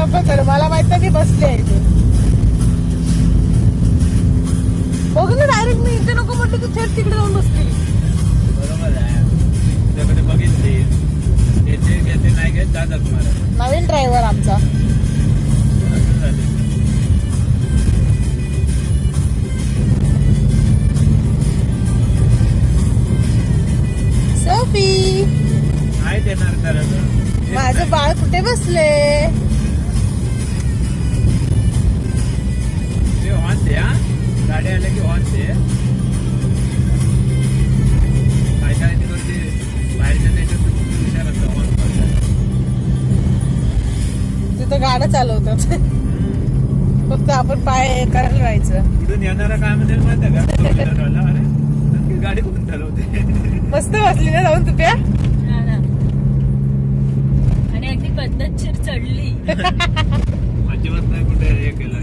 नको चढू, मला माहित नाही बसले आहे इथे. बघ ना डायरेक्ट मी इथे नको म्हटलं तू थेट तिकडे जाऊन बसली. बरोबर आहे, तुझ्याकडे बघितली घेते घेते नाही घेत जातात मला. नवीन ड्रायव्हर आमचा. असं झालं. सोफी नाही देणार खरं. माझं बाळ कुठे बसले? ते हॉर्न दे, हा गाडी आल्या की हॉर्न दे. काय काय तिकडे बाहेरच्या देशात हुशार असतं हॉर्न करतात. तिथं गाडं चालवतात. फक्त आपण पाय करायला राहायचं. इथून येणारा काय म्हणेल माहिती आहे का? अरे नक्की गाडी कुठून चालवते. मस्त बसली ना जाऊन तुप्या. आणि अगदी पद्धतशीर चढली. अजिबात नाही कुठे हे केलं.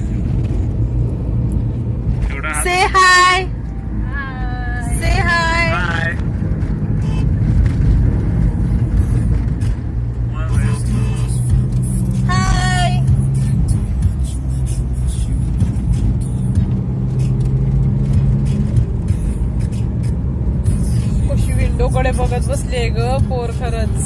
एवढा से हाय से हाय. हाय. हाय. कशी विंडो कडे बघत बसली ग पोर खरंच.